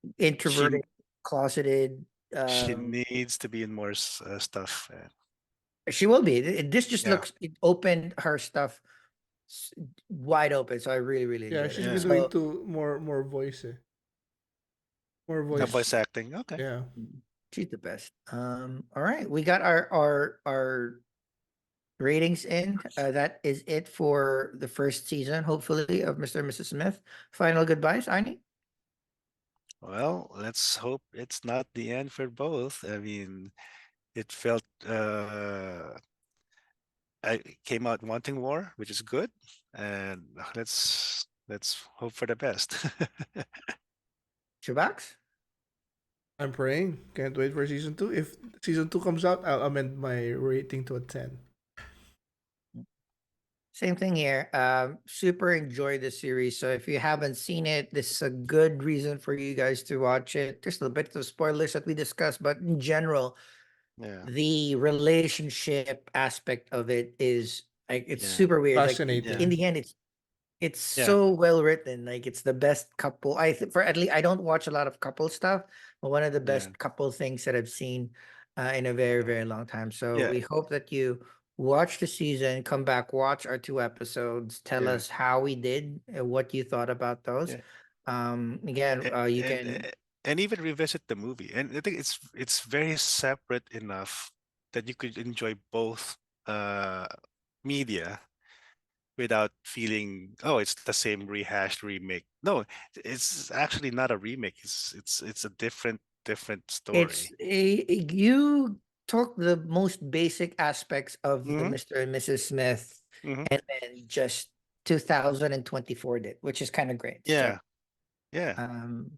She
introverted, closeted.
she
Um,
needs to be in more stuff.
she will be. This just
Yeah
looks it opened her stuff s- wide open. So I really, really
Yeah,
enjoyed
she's
it.
yeah.
been doing
So
to more voice, more
Voice
voice.
acting. Okay.
Yeah,
she's the best. All right, we got our ratings in. That is it for the first season, hopefully, of Mr. and Mrs. Smith. Final goodbyes, Arnie.
Well, let's hope it's not the end for both. I mean, it felt I came out wanting more, which is good, and let's hope for the best.
Chubax.
I'm praying. Can't wait for season 2. If season 2 comes out, I'll amend my rating to a 10.
Same thing here. Super enjoyed the series. So if you haven't seen it, this is a good reason for you guys to watch it. There's a little bit of spoilers that we discussed, but in general,
Yeah,
the relationship aspect of it is like it's
yeah,
super weird. Like
yeah,
in
Fascinating.
the end, it's
yeah,
so well written. Like it's the best couple. For at least I don't watch a lot of couple stuff, but one of the
yeah,
best couple things that I've seen in a very
yeah,
very long time. So
yeah,
we hope that you watch the season, come back, watch our 2 episodes, tell
yeah,
us how we did, what you thought about those.
yeah.
Again,
A-
you
And
can.
and even revisit the movie. And I think it's very separate enough that you could enjoy both uh media without feeling, oh, it's the same rehashed remake. No, it's actually not a remake. It's a different
It's
story.
you took the most basic aspects of the
Hmm.
Mr. and Mrs. Smith
Hmm.
and then just 2024 did, which is kind of great. So
Yeah, yeah.
um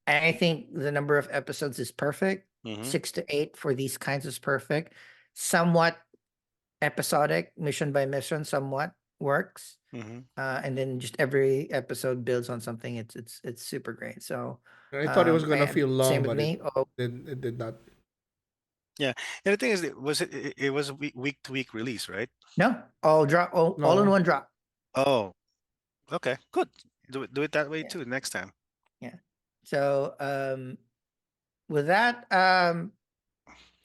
and I think the number of episodes is perfect.
Hmm.
6 to 8 for these kinds is perfect. Somewhat episodic, mission by mission, somewhat works.
Hmm.
And then just every episode builds on something. It's super great. So
I thought it was
I
gonna
am
feel
same
long,
with
but it
me. Oh
did not.
Yeah. And the thing is, it was a week to week release, right?
no, all drop all in
No,
one drop.
Oh, okay, good. Do it that way
Yeah,
too next time.
yeah. So with that,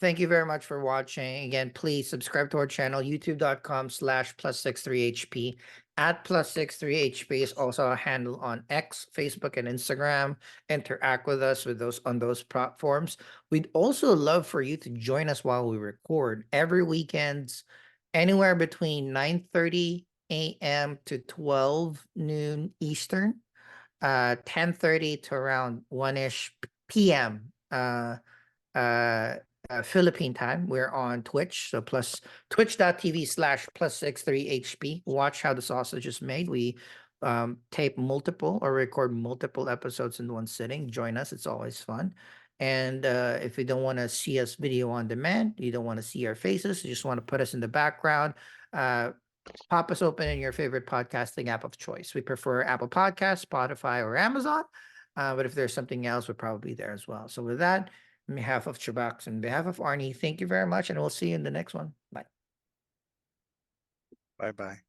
thank you very much for watching. Again, please subscribe to our channel, youtube.com/plus63hp. At +63hp is also a handle on X, Facebook, and Instagram. Interact with us with those on those platforms. We'd also love for you to join us while we record every weekends, anywhere between 9:30 a.m. to 12 noon Eastern, 10:30 to around 1ish p.m. Uh, Philippine time. We're on Twitch, so plus twitch.tv/plus63hp. Watch how the sausage is made. We tape multiple or record multiple episodes in one sitting. Join us. It's always fun. And if you don't want to see us video on demand, you don't want to see our faces, you just want to put us in the background. Uh, pop us open in your favorite podcasting app of choice. We prefer Apple Podcasts, Spotify, or Amazon. But if there's something else, we're probably there as well. So with that, on behalf of CHUBAX and behalf of Arnie, thank you very much, and we'll see you in the next one. Bye.
Bye bye.